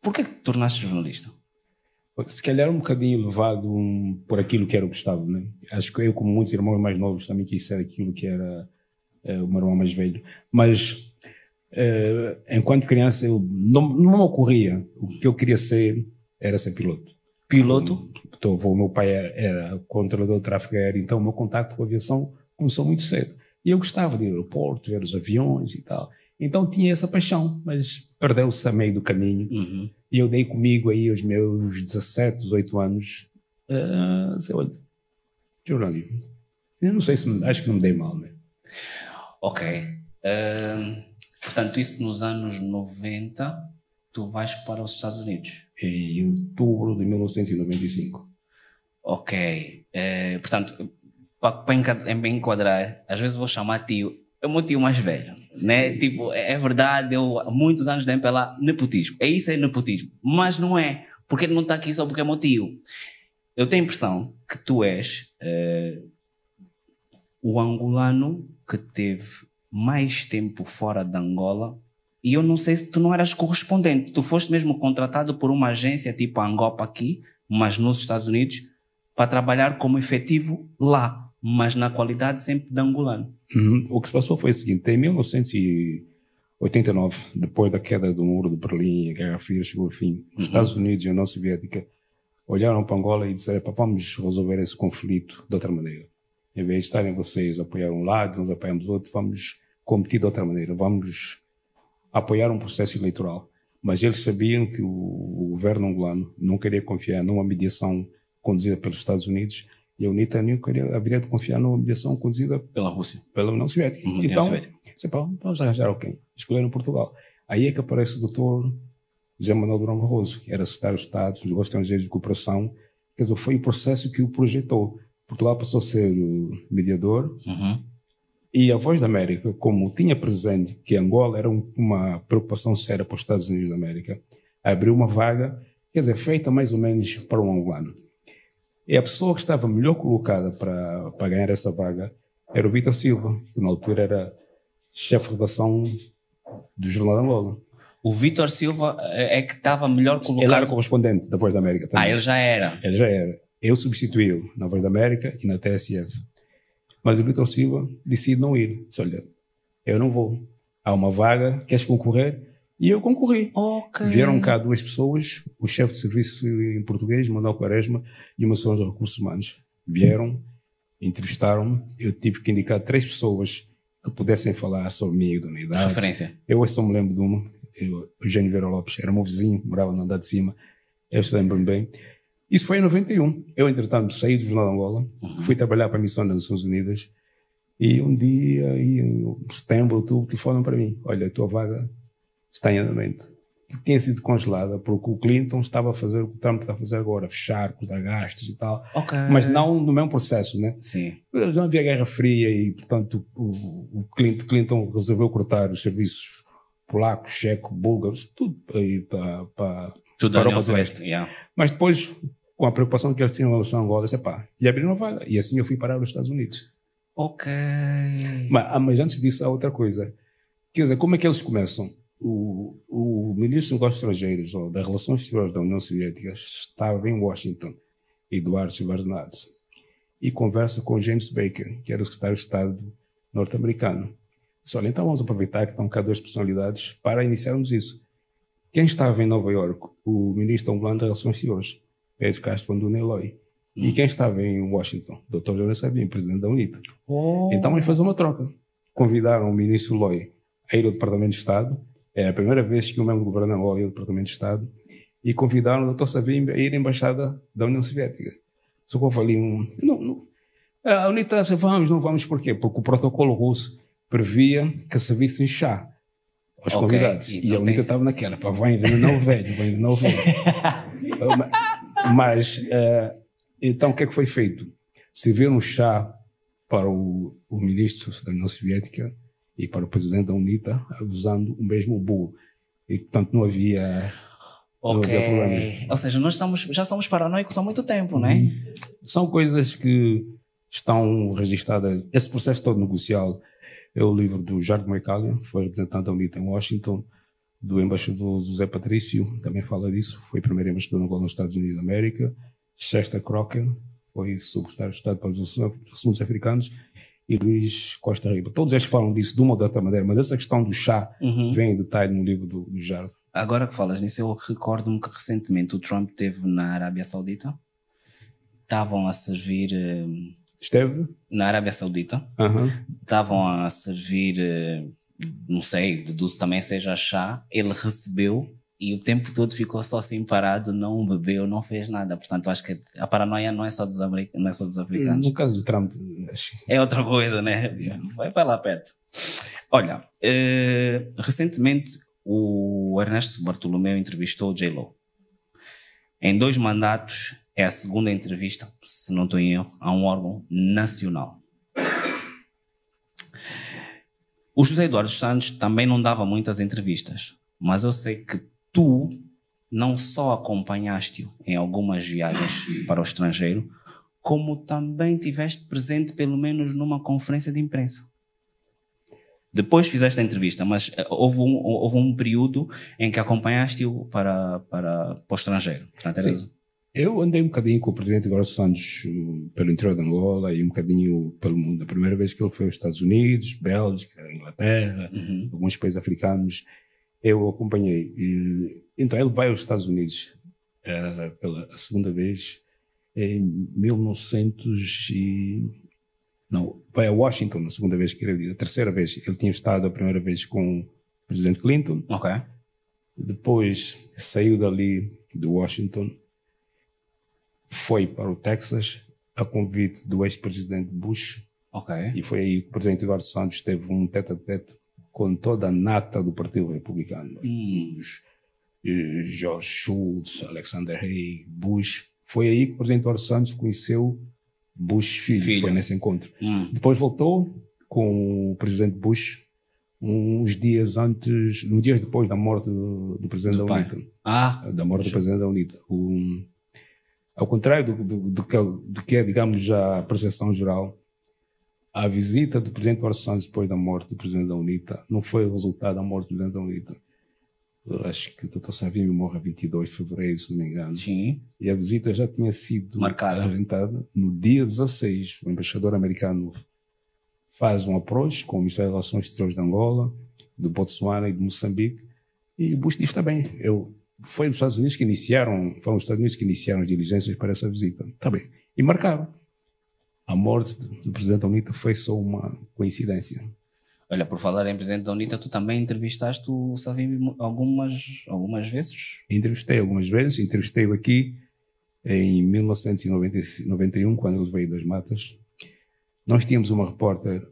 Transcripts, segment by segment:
Por que te tornaste jornalista? Se calhar um bocadinho levado por aquilo que era o Gustavo, né? Acho que eu, como muitos irmãos mais novos, também quis ser aquilo que era o meu irmão mais velho. Mas, enquanto criança, não me ocorria. O que eu queria ser era ser piloto. Piloto? O meu pai era controlador de tráfego aéreo, então o meu contacto com a aviação começou muito cedo. E eu gostava de ir ao aeroporto, ver os aviões e tal. Então tinha essa paixão, mas perdeu-se a meio do caminho. Uhum. E eu dei comigo aí aos meus 17, 18 anos, olha, jornalismo. Eu não sei se, acho que não me dei mal, né? Ok. Portanto, isso nos anos 90, tu vais para os Estados Unidos. Em outubro de 1995. Ok. Portanto, para enquadrar, às vezes vou chamar tio, é o meu tio mais velho, né? Tipo, é verdade, eu há muitos anos de MPLA, nepotismo. Isso é nepotismo. Mas não é, porque ele não está aqui só porque é meu tio. Eu tenho a impressão que tu és o angolano que teve mais tempo fora de Angola, e eu não sei se tu não eras correspondente. Tu foste mesmo contratado por uma agência tipo a Angopa aqui, mas nos Estados Unidos, para trabalhar como efetivo lá, mas na qualidade sempre de angolano. O que se passou foi o seguinte: em 1989, depois da queda do muro de Berlim, a Guerra Fria chegou ao fim, os Estados Unidos e a União Soviética olharam para Angola e disseram: vamos resolver esse conflito de outra maneira. Em vez de estarem vocês a apoiar um lado, nós apoiamos o outro, vamos competir de outra maneira, vamos apoiar um processo eleitoral. Mas eles sabiam que o governo angolano não queria confiar numa mediação conduzida pelos Estados Unidos, e a UNITA não haveria de confiar numa mediação conduzida pela Rússia, pela União Soviética. Então, vamos arranjar alguém. Escolheram Portugal. Aí é que aparece o doutor José Manuel Durão Barroso, que era secretário de Estado dos Negócios Estrangeiros de Cooperação. Quer dizer, foi o processo que o projetou. Portugal passou a ser o mediador, e a Voz da América, como tinha presente que Angola era uma preocupação séria para os Estados Unidos da América, abriu uma vaga, quer dizer, feita mais ou menos para um angolano. E a pessoa que estava melhor colocada para ganhar essa vaga era o Vítor Silva, que na altura era chefe de redação do Jornal de Angola. O Vítor Silva é que estava melhor colocado? Ele era correspondente da Voz da América também. Ele já era? Ele já era. Eu substituí-o na Voz da América e na TSF. Mas o Vítor Silva decide não ir. Disse: olha, eu não vou. Há uma vaga, queres concorrer? E eu concorri. Okay. Vieram cá duas pessoas, o chefe de serviço em português, Manuel Quaresma, e uma pessoa de recursos humanos. Vieram, entrevistaram-me, eu tive que indicar 3 pessoas que pudessem falar sobre mim, da unidade. Referência. Eu só me lembro de uma, o Eugênio Vera Lopes, era meu vizinho, morava no andar de cima, eu se lembro-me bem. Isso foi em 91. Eu, entretanto, saí do Jornal de Angola, fui trabalhar para a Missão das Nações Unidas, e um dia, em setembro, outubro, telefonam para mim: olha, a tua vaga está em andamento. Tinha sido congelada porque o Clinton estava a fazer o que o Trump está a fazer agora, fechar, cortar gastos e tal. Okay. Mas não no mesmo processo, né? Sim. Já havia Guerra Fria e, portanto, o Clinton resolveu cortar os serviços polacos, checos, búlgaros, tudo aí para a Europa do Leste. Yeah. Mas depois, com a preocupação que eles tinham em relação a Angola, disse: e abriram uma vaga. E assim eu fui parar nos Estados Unidos. Ok. Mas antes disso há outra coisa. Quer dizer, como é que eles começam? O ministro dos Negócios Estrangeiros, ou das Relações Exteriores da União Soviética, estava em Washington, Eduardo Shevardnadze, e conversa com James Baker, que era o secretário de Estado norte-americano. Disse: olha, então vamos aproveitar que estão cá 2 personalidades para iniciarmos isso. Quem estava em Nova Iorque? O ministro angolano das Relações Exteriores, Pedro Castro Vanduno Eloy. E quem estava em Washington? Dr. José Sabino, presidente da UNITA. Então vamos fazer uma troca. Convidaram o ministro Eloy a ir ao Departamento de Estado. É a primeira vez que um membro do governo de Angola ia ao Departamento de Estado, e convidaram o Dr. Savimbi a ir à Embaixada da União Soviética. Só que eu falei: a UNITA, não vamos porquê? Porque o protocolo russo previa que servissem chá aos convidados. Então e a UNITA estava naquela: vai envenenar o velho. Mas, então o que é que foi feito? Serviram chá para o ministro da União Soviética e para o presidente da UNITA, usando o mesmo bolo. E, portanto, não havia problema. Ou seja, nós já somos paranoicos há muito tempo, não é? São coisas que estão registradas. Esse processo todo negocial é o livro do Jardim Moicalian, foi representante da UNITA em Washington, do embaixador José Patrício, também fala disso, foi primeiro embaixador de Angola nos Estados Unidos da América. Chester Crocker foi secretário de Estado para os Assuntos Africanos, e Luís Costa Riba. Todos eles falam disso de uma ou de outra maneira, mas essa questão do chá vem em detalhe no livro do Jardo. Agora que falas nisso, eu recordo-me que recentemente o Trump esteve na Arábia Saudita. Estavam a servir... Esteve? Na Arábia Saudita. Estavam a servir, não sei, deduzo também seja chá. Ele recebeu e o tempo todo ficou só assim parado, não bebeu, não fez nada. Portanto, acho que a paranoia não é só dos africanos. No caso do Trump... É outra coisa, né? Vai lá perto. Olha, recentemente o Ernesto Bartolomeu entrevistou o J-Lo. Em 2 mandatos, é a segunda entrevista, se não estou em erro, a um órgão nacional. O José Eduardo Santos também não dava muitas entrevistas, mas eu sei que tu não só acompanhaste-o em algumas viagens para o estrangeiro, como também tiveste presente pelo menos numa conferência de imprensa. Depois fizeste a entrevista, mas houve um período em que acompanhaste-o para o estrangeiro. Portanto, era isso. Eu andei um bocadinho com o presidente Eduardo Santos pelo interior de Angola e um bocadinho pelo mundo. A primeira vez que ele foi aos Estados Unidos, Bélgica, Inglaterra, alguns países africanos, eu acompanhei. Então ele vai aos Estados Unidos pela segunda vez em 1900 e... Não, vai a Washington na segunda vez que ele... A terceira vez, ele tinha estado a primeira vez com o presidente Clinton. Ok. Depois saiu dali de Washington, foi para o Texas a convite do ex-presidente Bush. Ok. E foi aí que o presidente Eduardo Santos teve um tete-a-tete com toda a nata do Partido Republicano. George Shultz, Alexander Haig, Bush. Foi aí que o presidente Eduardo Santos conheceu Bush filho. Foi nesse encontro. Depois voltou com o presidente Bush uns dias depois da morte do presidente da UNITA. Da morte do presidente da UNITA. Ao contrário do que é, digamos, a percepção geral, a visita do presidente Eduardo Santos depois da morte do presidente da UNITA não foi o resultado da morte do presidente da UNITA. Eu acho que o Dr. Savimbi morre a 22 de fevereiro, se não me engano. Sim. E a visita já tinha sido marcada no dia 16. O embaixador americano faz um approach com o Ministério das Relações Exteriores de Angola, do Botsuana e de Moçambique, e o Bush diz também, foram os Estados Unidos que iniciaram as diligências para essa visita. Está bem. E marcaram. A morte do presidente da UNITA foi só uma coincidência. Olha, por falar em presidente da UNITA, tu também entrevistaste o Savimbi algumas vezes? Entrevistei algumas vezes. Entrevistei-o aqui em 1991, quando ele veio das Matas. Nós tínhamos uma repórter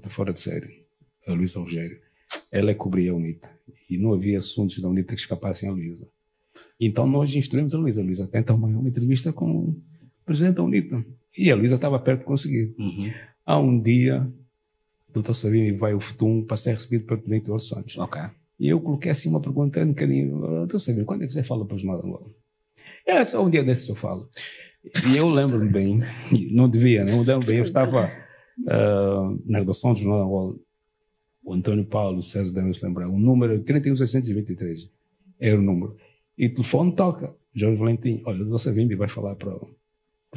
fora de série, a Luísa Rogério. Ela cobria a UNITA e não havia assuntos da UNITA que escapassem a Luísa. Então nós instruímos a Luísa. A Luísa tenta uma entrevista com o presidente da UNITA. E a Luísa estava perto de conseguir. Há um dia... O Dr. Savimbi vai ao Futum para ser recebido pelo presidente Eduardo Santos. Ok. E eu coloquei assim uma pergunta um bocadinho. Dr. Savimbi, quando é que você fala para o Jornal de Angola? Só um dia desses eu falo. E eu lembro-me bem, não devia, não lembro bem, eu estava na redação do Jornal de Angola, o António Paulo, o César deve se lembrar, o número 31623 era o número. E o telefone toca. Jorge Valentim, olha, o Dr. Savimbi vai falar para o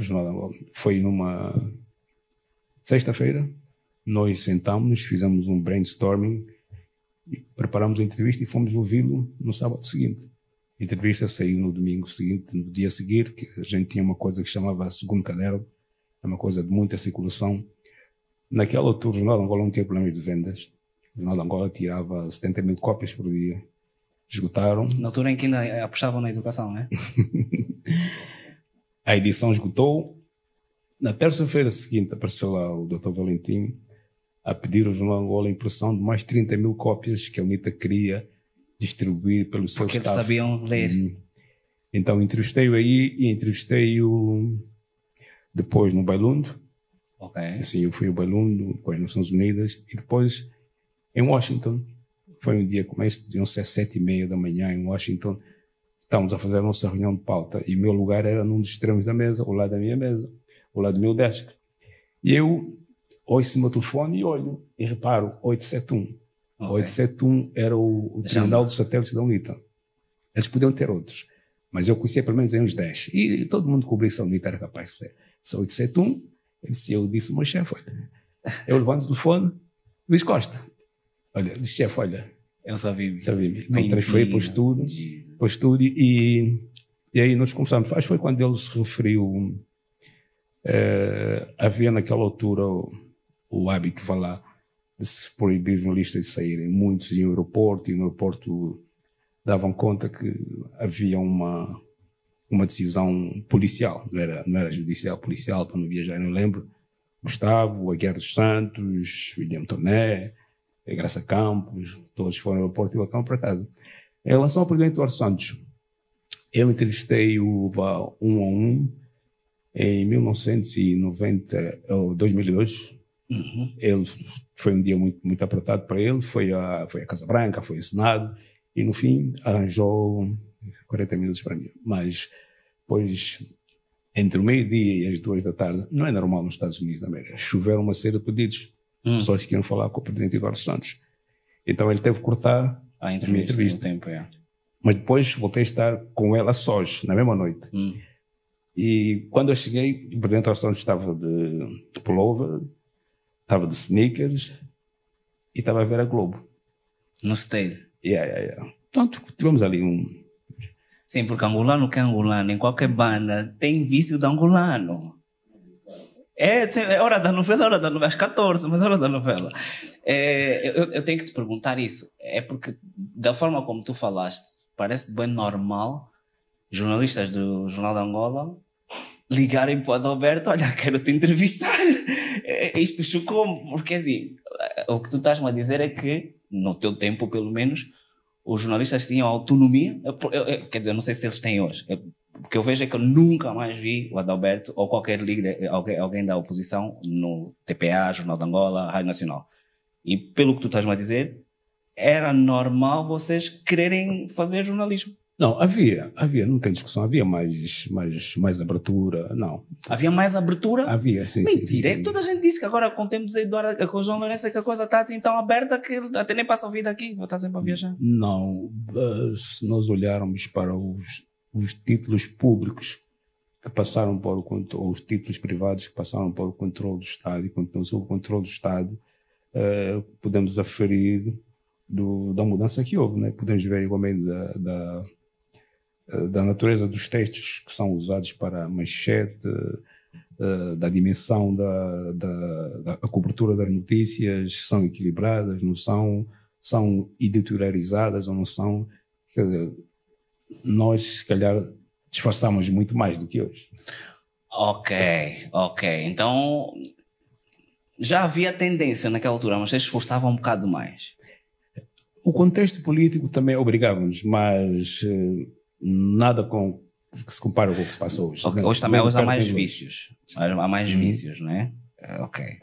Jornal de Angola. Foi numa sexta-feira. Nós sentámos-nos, fizemos um brainstorming, e preparamos a entrevista e fomos ouvi-lo no sábado seguinte. A entrevista saiu no domingo seguinte, no dia a seguir, que a gente tinha uma coisa que chamava segundo caderno, é uma coisa de muita circulação. Naquela altura, o Jornal de Angola não tinha problemas de vendas. O Jornal de Angola tirava 70 mil cópias por dia. Esgotaram. Na altura em que ainda apostavam na educação, não é? A edição esgotou. Na terça-feira seguinte apareceu lá o Dr. Valentim a pedir ao Jornal de Angola a impressão de mais 30 mil cópias que a UNITA queria distribuir pelos seus porque staff. Eles sabiam ler. Então entrevistei-o aí e entrevistei-o depois no Bailundo. Ok. Assim, eu fui ao Bailundo, depois nas Nações Unidas e depois em Washington. Foi um dia como este, deviam ser 7h30 da manhã em Washington. Estávamos a fazer a nossa reunião de pauta e o meu lugar era num dos extremos da mesa, ao lado da minha mesa, ao lado do meu desk. E eu ouço o meu telefone e olho e reparo 871. O 871 era o terminal dos satélites da UNITA. Eles podiam ter outros, mas eu conhecia pelo menos em uns 10. E todo mundo cobriu se a UNITA era capaz de fazer. Disse 871, eu disse ao meu chefe, olha, eu levanto o telefone, Luís Costa. Olha, disse chefe, olha. Eu sabia. Então transferi para o estúdio e aí nós começamos. Acho que foi quando ele se referiu, havia naquela altura o hábito, vá lá, de se proibir jornalistas de saírem. Muitos iam ao aeroporto e no aeroporto davam conta que havia uma decisão policial, não era judicial, policial, para não viajar. Eu lembro Gustavo, Aguiar dos Santos, William Toné, Graça Campos, todos foram ao aeroporto e voltaram para casa. Em relação ao presidente Eduardo Santos, eu entrevistei-o 1 a 1 em 1990, ou 2002. Ele foi um dia muito, muito apertado para ele, foi à Casa Branca, foi ao Senado, e no fim arranjou 40 minutos para mim. Mas depois, entre o meio-dia e as 2 da tarde, não é normal nos Estados Unidos da América, choveram uma série de pedidos, pessoas que iam falar com o presidente Eduardo Santos. Então ele teve que cortar a minha entrevista. Tempo, Mas depois voltei a estar com ela sós, na mesma noite. E quando eu cheguei, o presidente Eduardo Santos estava de pullover, estava de sneakers e estava a ver a Globo. No State. Portanto, tivemos ali Sim, porque angolano que é angolano, em qualquer banda, tem vício de angolano. É hora da novela, às 14, mas é hora da novela. Eu tenho que te perguntar isso. É porque, da forma como tu falaste, parece bem normal jornalistas do Jornal de Angola ligarem para o Adalberto, olha, quero te entrevistar. Isto chocou-me, porque assim, o que tu estás-me a dizer é que, no teu tempo pelo menos, os jornalistas tinham autonomia. Quer dizer, não sei se eles têm hoje. O que eu vejo é que eu nunca mais vi o Adalberto ou qualquer líder, alguém da oposição no TPA, Jornal de Angola, Rádio Nacional. E pelo que tu estás-me a dizer, era normal vocês quererem fazer jornalismo. Não, havia, não tem discussão, havia mais abertura, não. Havia mais abertura? Havia, sim. Mentira, sim. Toda a gente diz que agora com o tempo de Eduardo, com o João Lourenço, que a coisa está assim tão aberta que até nem passa a vida aqui, vou estar sempre a viajar. Não, se nós olharmos para os títulos públicos que passaram por ou os títulos privados que passaram por o controle do Estado e continuam sob o controle do Estado, podemos aferir da mudança que houve, né? Podemos ver igualmente da natureza dos textos que são usados para a manchete, da dimensão da cobertura das notícias, são equilibradas, não são editorializadas ou não são. Quer dizer, nós, se calhar, disfarçamos muito mais do que hoje. Ok. Então, já havia tendência naquela altura, mas vocês esforçavam um bocado mais. O contexto político também obrigava-nos, mas nada que se compara com o que se passa hoje. Okay. Hoje também há mais vícios. Há mais vícios, não é? Ok.